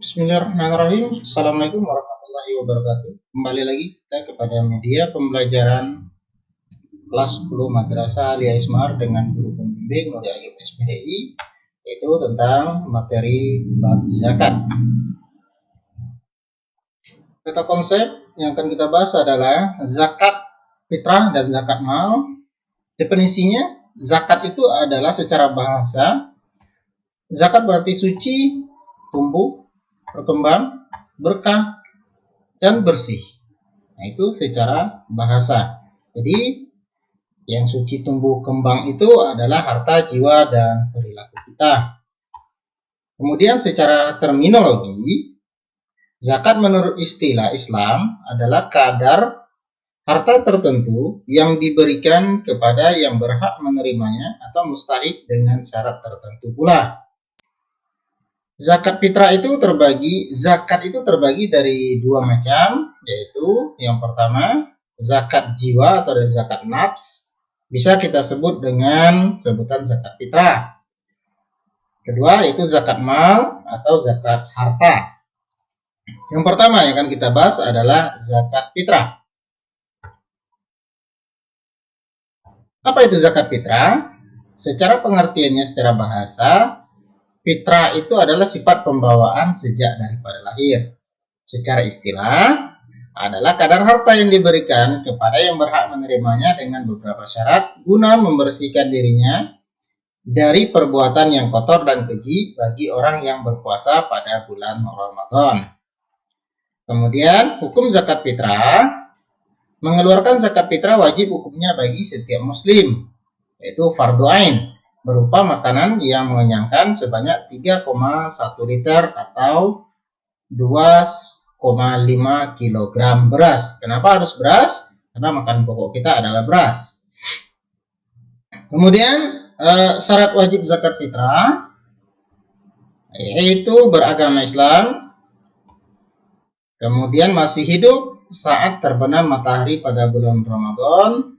Bismillahirrahmanirrahim. Assalamualaikum warahmatullahi wabarakatuh. Kembali lagi kita kepada media pembelajaran kelas 10 Madrasah Alia Ismar dengan guru pembimbing Nuri Ayub SPDI, yaitu tentang materi bab zakat. Kata konsep yang akan kita bahas adalah zakat fitrah dan zakat mal. Definisinya, zakat itu adalah secara bahasa, zakat berarti suci, tumbuh, berkembang, berkah, dan bersih. Nah, itu secara bahasa. Jadi, yang suci tumbuh kembang itu adalah harta, jiwa, dan perilaku kita. Kemudian secara terminologi, zakat menurut istilah Islam adalah kadar harta tertentu yang diberikan kepada yang berhak menerimanya atau mustahik dengan syarat tertentu pula. Zakat fitrah itu terbagi dari dua macam, yaitu yang pertama zakat jiwa atau dari zakat nafs, bisa kita sebut dengan sebutan zakat fitrah. Kedua yaitu zakat mal atau zakat harta. Yang pertama yang akan kita bahas adalah zakat fitrah. Apa itu zakat fitrah? Secara pengertiannya secara bahasa, fitrah itu adalah sifat pembawaan sejak daripada lahir. Secara istilah, adalah kadar harta yang diberikan kepada yang berhak menerimanya dengan beberapa syarat guna membersihkan dirinya dari perbuatan yang kotor dan keji bagi orang yang berpuasa pada bulan Ramadan. Kemudian, hukum zakat fitrah, mengeluarkan zakat fitrah wajib hukumnya bagi setiap muslim, yaitu fardu ain, berupa makanan yang mengenyangkan sebanyak 3,1 liter atau 2,5 kg beras. Kenapa harus beras? Karena makanan pokok kita adalah beras. Kemudian syarat wajib zakat fitrah yaitu beragama Islam, kemudian masih hidup saat terbenam matahari pada bulan Ramadan,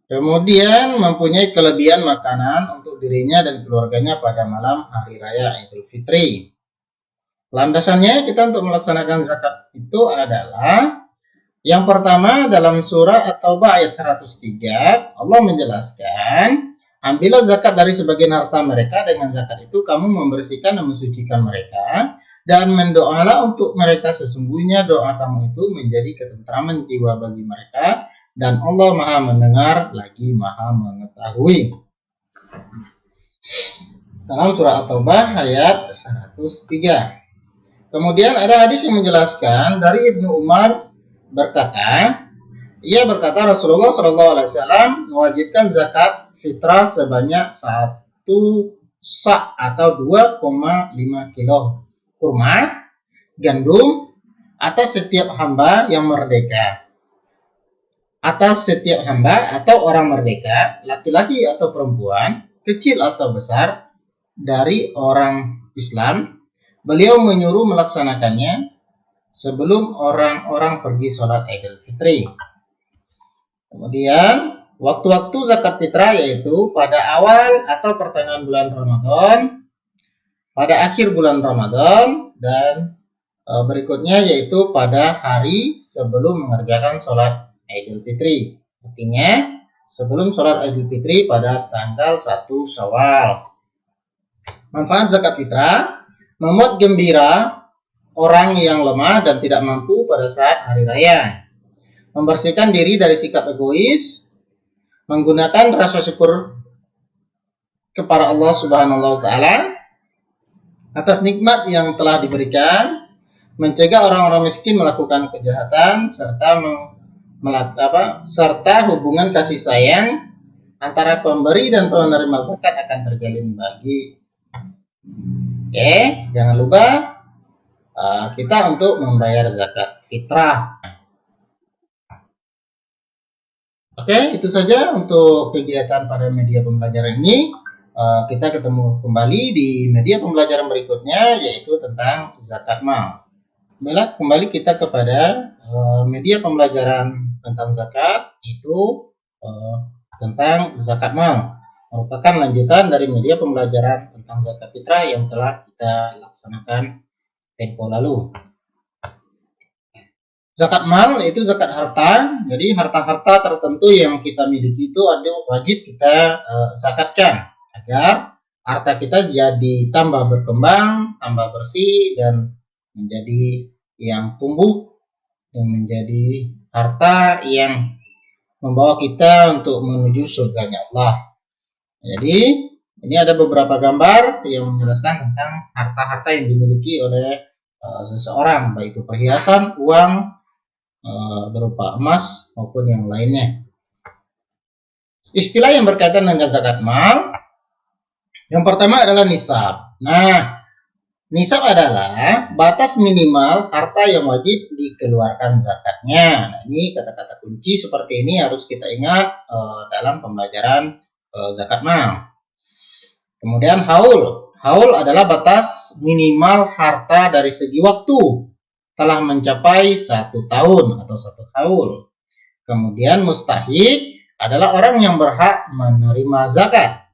kemudian mempunyai kelebihan makanan untuk dirinya dan keluarganya pada malam hari raya Idul Fitri. Landasannya kita untuk melaksanakan zakat itu adalah yang pertama dalam surah At-Taubah ayat 103, Allah menjelaskan, ambillah zakat dari sebagian harta mereka, dengan zakat itu kamu membersihkan dan mensucikan mereka, dan mendoalah untuk mereka, sesungguhnya doa kamu itu menjadi ketentraman jiwa bagi mereka, dan Allah Maha mendengar lagi Maha mengetahui. Dalam surah At-Taubah ayat 103. Kemudian ada hadis yang menjelaskan dari Ibnu Umar berkata, ia berkata Rasulullah SAW mewajibkan zakat fitrah sebanyak 1 sa' atau 2,5 kilo kurma gandum atas setiap hamba yang merdeka. Atas setiap hamba atau orang merdeka, laki-laki atau perempuan, kecil atau besar, dari orang Islam, beliau menyuruh melaksanakannya sebelum orang-orang pergi sholat Idul Fitri. Kemudian, waktu-waktu zakat fitrah yaitu pada awal atau pertengahan bulan Ramadan, pada akhir bulan Ramadan, dan berikutnya yaitu pada hari sebelum mengerjakan sholat Idul Fitri. Artinya sebelum sholat Idul Fitri pada tanggal 1 Syawal. Manfaat zakat fitrah, membuat gembira orang yang lemah dan tidak mampu pada saat hari raya, membersihkan diri dari sikap egois, menggunakan rasa syukur kepada Allah Subhanahu wa Ta'ala atas nikmat yang telah diberikan, mencegah orang-orang miskin melakukan kejahatan, serta hubungan kasih sayang antara pemberi dan penerima zakat akan terjalin bagi. Oke, jangan lupa kita untuk membayar zakat fitrah. Oke, itu saja untuk kegiatan pada media pembelajaran ini. Kita ketemu kembali di media pembelajaran berikutnya, yaitu tentang zakat mal. Kembali kita kepada media pembelajaran tentang zakat, itu tentang zakat mal, merupakan lanjutan dari media pembelajaran tentang zakat fitrah yang telah kita laksanakan tempo lalu. Zakat mal itu zakat harta. Jadi harta-harta tertentu yang kita miliki itu ada wajib kita zakatkan agar harta kita jadi tambah berkembang, tambah bersih dan menjadi yang tumbuh dan menjadi harta yang membawa kita untuk menuju surganya Allah. Jadi ini ada beberapa gambar yang menjelaskan tentang harta-harta yang dimiliki oleh seseorang, baik itu perhiasan, uang, berupa emas maupun yang lainnya. Istilah yang berkaitan dengan zakat mal, yang pertama adalah nisab. Nah, nisab adalah batas minimal harta yang wajib dikeluarkan zakatnya. Nah, ini kata-kata kunci seperti ini harus kita ingat dalam pembelajaran zakat mal. Kemudian haul. Haul adalah batas minimal harta dari segi waktu telah mencapai 1 tahun atau 1 haul. Kemudian mustahik adalah orang yang berhak menerima zakat.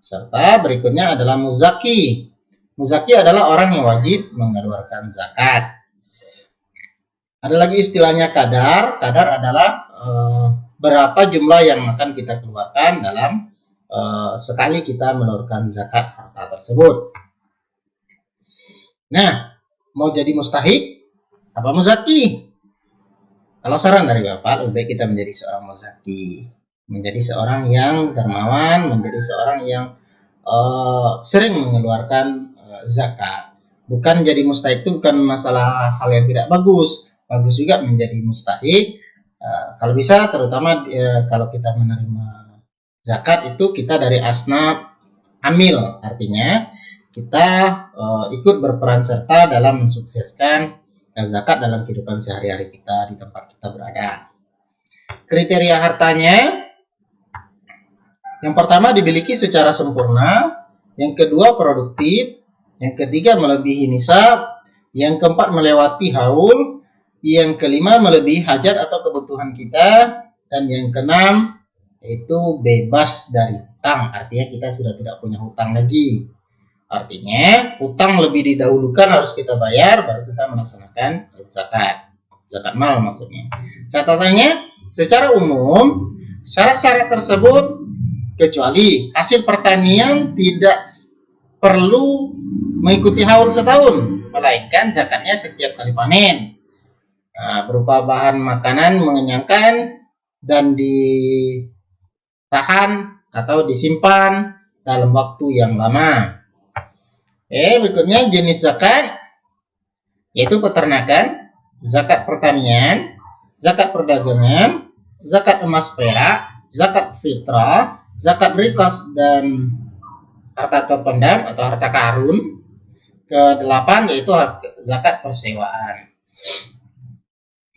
Serta berikutnya adalah muzaki. Muzaki adalah orang yang wajib mengeluarkan zakat. Ada lagi istilahnya kadar. Kadar adalah berapa jumlah yang akan kita keluarkan dalam sekali kita mengeluarkan zakat harta tersebut. Nah, mau jadi mustahik apa muzaki? Kalau saran dari Bapak, lebih baik kita menjadi seorang muzaki, menjadi seorang yang dermawan, menjadi seorang yang sering mengeluarkan zakat. Bukan jadi mustahik itu bukan masalah hal yang tidak bagus. Bagus juga menjadi mustahik. Kalau bisa, terutama kalau kita menerima zakat itu kita dari asnaf amil, artinya kita ikut berperan serta dalam mensukseskan zakat dalam kehidupan sehari-hari kita di tempat kita berada. Kriteria hartanya, yang pertama dimiliki secara sempurna, yang kedua produktif, yang ketiga melebihi nisab, yang keempat melewati haul, yang kelima melebihi hajat atau kebutuhan kita, dan yang keenam itu bebas dari hutang, artinya kita sudah tidak punya hutang lagi. Artinya hutang lebih didahulukan harus kita bayar baru kita melaksanakan zakat mal maksudnya. Catatannya, secara umum syarat-syarat tersebut kecuali hasil pertanian tidak perlu mengikuti haul setahun, melainkan zakatnya setiap kali panen. Berupa bahan makanan mengenyangkan dan ditahan atau disimpan dalam waktu yang lama. Berikutnya jenis zakat, yaitu peternakan, zakat pertanian, zakat perdagangan, zakat emas perak, zakat fitrah, zakat rikas dan harta terpendam atau harta karun. Ke-8 yaitu zakat persewaan.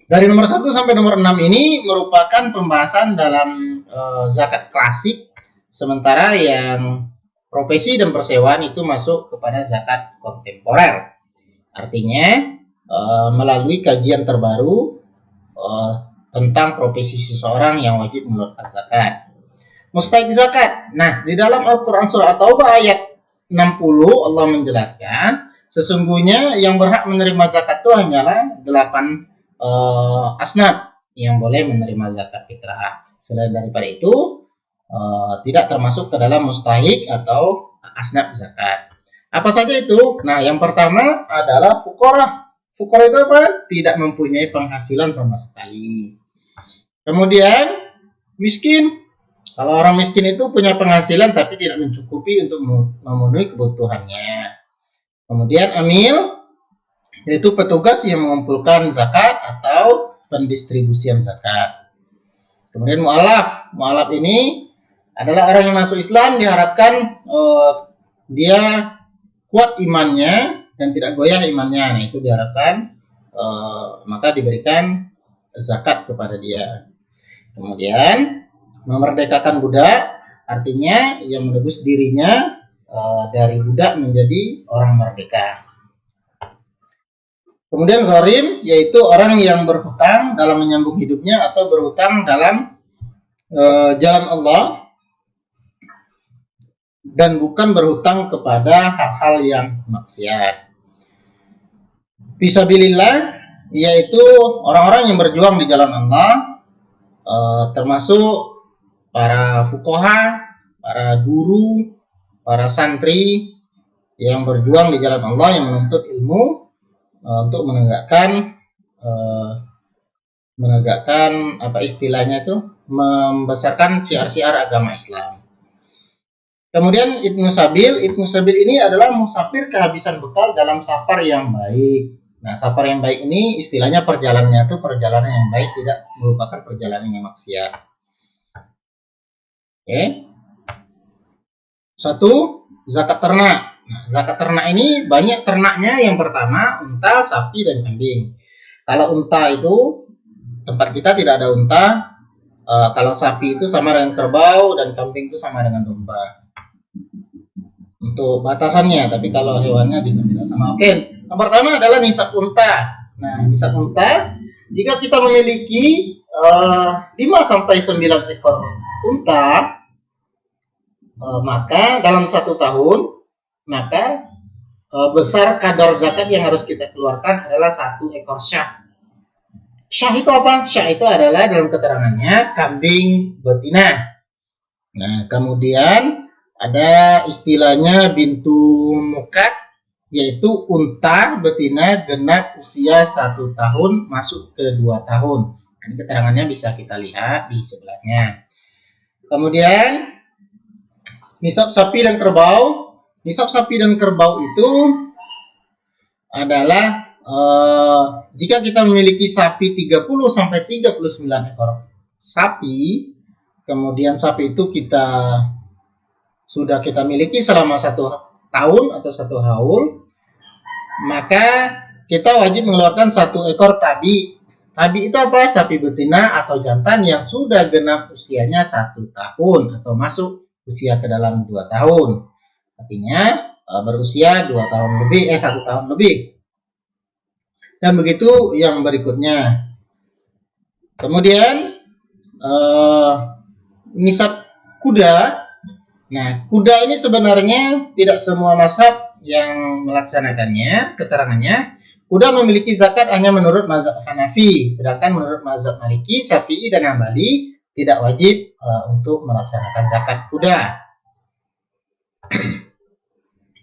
Dari nomor 1 sampai nomor 6 ini merupakan pembahasan dalam zakat klasik, sementara yang profesi dan persewaan itu masuk kepada zakat kontemporer. Artinya melalui kajian terbaru tentang profesi seseorang yang wajib mengeluarkan zakat. Mustahik zakat. Nah, di dalam Al-Quran surah At-Taubah ayat 60 Allah menjelaskan sesungguhnya yang berhak menerima zakat itu hanyalah 8 asnaf yang boleh menerima zakat fitrah. Selain daripada itu tidak termasuk ke dalam mustahik atau asnaf zakat. Apa saja itu? Nah, yang pertama adalah fuqarah. Fuqarah itu apa? Tidak mempunyai penghasilan sama sekali. Kemudian miskin. Kalau orang miskin itu punya penghasilan tapi tidak mencukupi untuk memenuhi kebutuhannya. Kemudian amil, yaitu petugas yang mengumpulkan zakat atau pendistribusian zakat. Kemudian mu'alaf. Mu'alaf ini adalah orang yang masuk Islam, diharapkan dia kuat imannya dan tidak goyah imannya. Nah, itu diharapkan maka diberikan zakat kepada dia. Kemudian memerdekakan budak, artinya yang menebus dirinya dari budak menjadi orang merdeka. Kemudian gharim, yaitu orang yang berhutang dalam menyambung hidupnya atau berhutang dalam jalan Allah dan bukan berhutang kepada hal-hal yang maksiat. Fisabilillah yaitu orang-orang yang berjuang di jalan Allah, termasuk para fuqaha, para guru, para santri yang berjuang di jalan Allah, yang menuntut ilmu untuk menegakkan apa istilahnya itu, membesarkan syiar-syiar agama Islam. Kemudian Ibnu Sabil ini adalah musafir kehabisan bekal dalam safar yang baik. Nah, safar yang baik ini istilahnya perjalanannya itu perjalanan yang baik, tidak merupakan perjalanan yang maksiat. Oke. Satu, zakat ternak. Nah, zakat ternak ini banyak ternaknya. Yang pertama, unta, sapi, dan kambing. Kalau unta itu tempat kita tidak ada unta. Kalau sapi itu sama dengan kerbau, dan kambing itu sama dengan domba. Untuk batasannya, tapi kalau hewannya juga tidak sama. Oke, yang pertama adalah nisab unta. Nah, nisab unta, jika kita memiliki 5 sampai 9 ekor unta, maka dalam 1 tahun, maka besar kadar zakat yang harus kita keluarkan adalah 1 ekor syah. Syah itu apa? Syah itu adalah dalam keterangannya kambing betina. Nah, kemudian ada istilahnya bintu mukat, yaitu unta betina genap usia 1 tahun masuk ke 2 tahun. Ini keterangannya bisa kita lihat di sebelahnya. Kemudian nisab sapi dan kerbau. Nisab sapi dan kerbau itu adalah jika kita memiliki sapi 30 sampai 39 ekor sapi, kemudian sapi itu sudah kita miliki selama 1 tahun atau 1 haul, maka kita wajib mengeluarkan 1 ekor tabi. Tabi itu apa? Sapi betina atau jantan yang sudah genap usianya 1 tahun atau masuk usia ke dalam 2 tahun. Artinya berusia 2 tahun lebih, 1 tahun lebih. Dan begitu yang berikutnya. Kemudian nisab kuda. Nah, kuda ini sebenarnya tidak semua mazhab yang melaksanakannya. Keterangannya, kuda memiliki zakat hanya menurut mazhab Hanafi, sedangkan menurut mazhab Maliki, Syafi'i, dan Hambali tidak wajib untuk melaksanakan zakat kuda.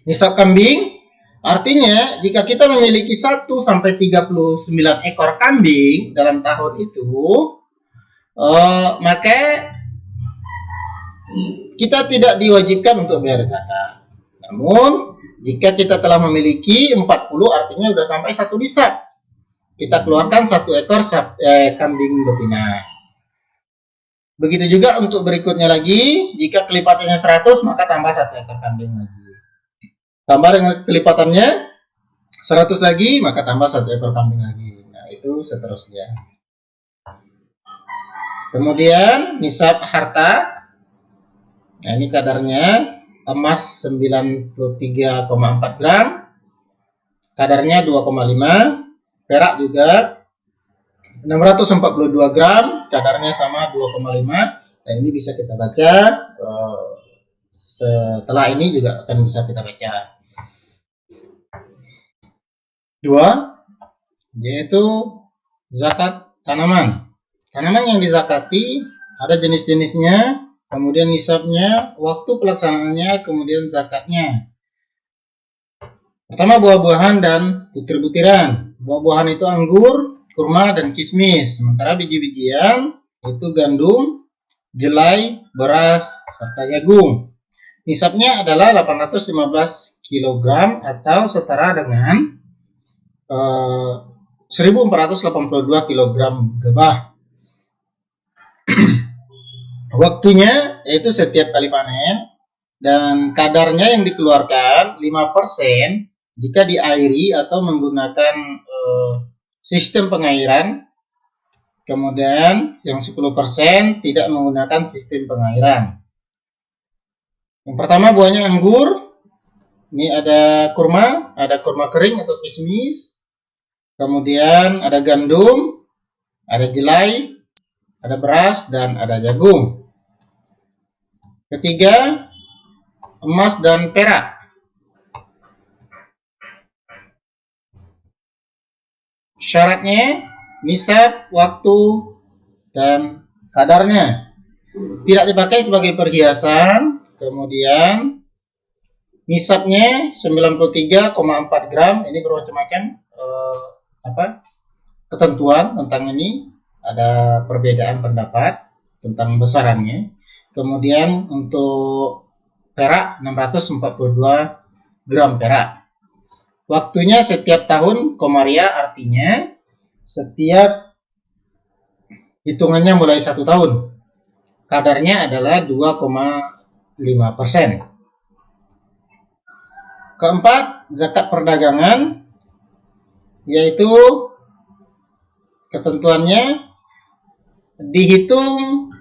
Nisab kambing, artinya jika kita memiliki 1 sampai 39 ekor kambing dalam tahun itu, maka kita tidak diwajibkan untuk bayar zakat. Namun, jika kita telah memiliki 40, artinya sudah sampai 1 nisab, kita keluarkan 1 ekor kambing betina. Begitu juga untuk berikutnya lagi, jika kelipatannya 100, maka tambah 1 ekor kambing lagi. Tambah dengan kelipatannya 100 lagi, maka tambah 1 ekor kambing lagi. Nah, itu seterusnya. Kemudian, nisab harta. Nah, ini kadarnya emas 93,4 gram, kadarnya 2,5, perak juga 642 gram, kadarnya sama 2,5. Dan ini bisa kita baca, setelah ini juga akan bisa kita baca. 2, yaitu zakat tanaman. Tanaman yang dizakati ada jenis-jenisnya, kemudian nisabnya, waktu pelaksanaannya, kemudian zakatnya. Pertama, buah-buahan dan butir-butiran. Buah-buahan itu anggur, kurma, dan kismis. Sementara biji-bijian itu gandum, jelai, beras, serta jagung. Nisabnya adalah 815 kg atau setara dengan 1482 kg gabah. Waktunya yaitu setiap kali panen, dan kadarnya yang dikeluarkan 5% jika diairi atau menggunakan sistem pengairan. Kemudian yang 10% tidak menggunakan sistem pengairan. Yang pertama, buahnya anggur. Ini ada kurma kering atau kismis. Kemudian ada gandum, ada jelai, ada beras, dan ada jagung. Ketiga, emas dan perak. Syaratnya nisab, waktu, dan kadarnya. Tidak dipakai sebagai perhiasan. Kemudian nisabnya 93,4 gram. Ini bermacam-macam ketentuan tentang ini. Ada perbedaan pendapat tentang besarannya. Kemudian untuk perak 642 gram perak. Waktunya setiap tahun komaria, artinya setiap hitungannya mulai 1 tahun. Kadarnya adalah 2,5%. Keempat, zakat perdagangan, yaitu ketentuannya dihitung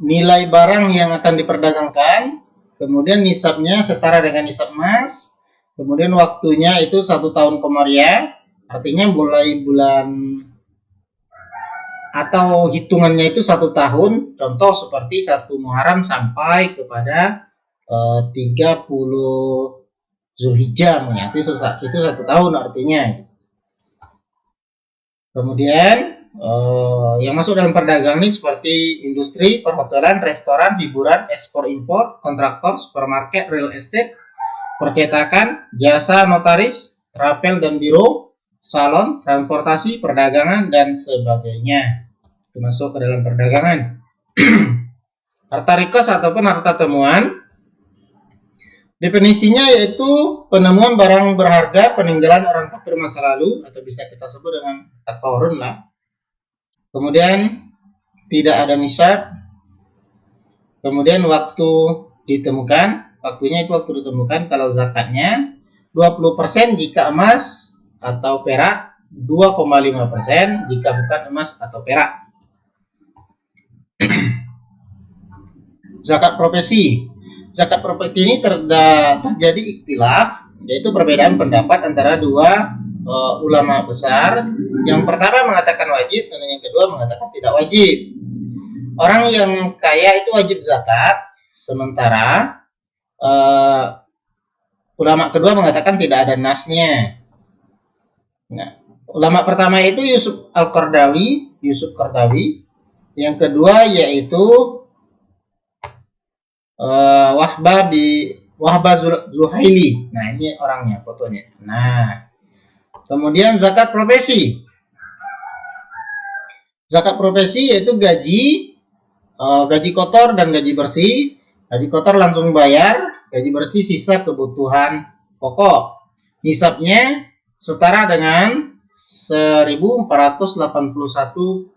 nilai barang yang akan diperdagangkan, kemudian nisabnya setara dengan nisab emas, kemudian waktunya itu 1 tahun komaria, artinya mulai bulan atau hitungannya itu 1 tahun, contoh seperti 1 Muharram sampai kepada 30 Zulhijjah, itu 1 tahun artinya. Kemudian yang masuk dalam perdagangan ini seperti industri, perhotelan, restoran, hiburan, ekspor impor, kontraktor, supermarket, real estate, percetakan, jasa notaris, rapel dan biro, salon, transportasi, perdagangan, dan sebagainya. Itu masuk ke dalam perdagangan. Harta rikas ataupun harta temuan, definisinya yaitu penemuan barang berharga peninggalan orang kafir masa lalu, atau bisa kita sebut dengan takorun lah. Kemudian tidak ada nisab. Kemudian waktu ditemukan, waktunya itu waktu ditemukan. Kalau zakatnya 20% jika emas atau perak, 2,5% jika bukan emas atau perak. Zakat profesi. Zakat profesi ini terjadi ikhtilaf, yaitu perbedaan pendapat antara dua ulama besar. Yang pertama mengatakan wajib, dan yang kedua mengatakan tidak wajib. Orang yang kaya itu wajib zakat, sementara ulama kedua mengatakan tidak ada nasnya. Nah, ulama pertama itu Yusuf Qaradawi, yang kedua yaitu Wahbah Zuhaili. Nah, ini orangnya, fotonya. Nah, kemudian zakat profesi. Zakat profesi yaitu gaji kotor dan gaji bersih. Gaji kotor langsung bayar, gaji bersih sisa kebutuhan pokok. Nisabnya setara dengan 1481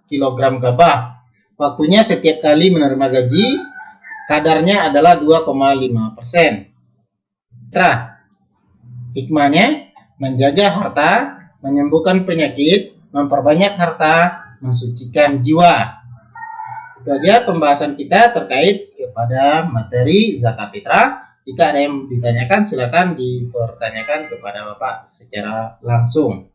kg gabah. Waktunya setiap kali menerima gaji, kadarnya adalah 2,5%. Hikmahnya menjaga harta, menyembuhkan penyakit, memperbanyak harta, mensucikan jiwa. Itu aja pembahasan kita terkait kepada materi zakat fitrah. Jika ada yang ditanyakan, silakan dipertanyakan kepada Bapak secara langsung.